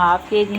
½ kg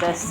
10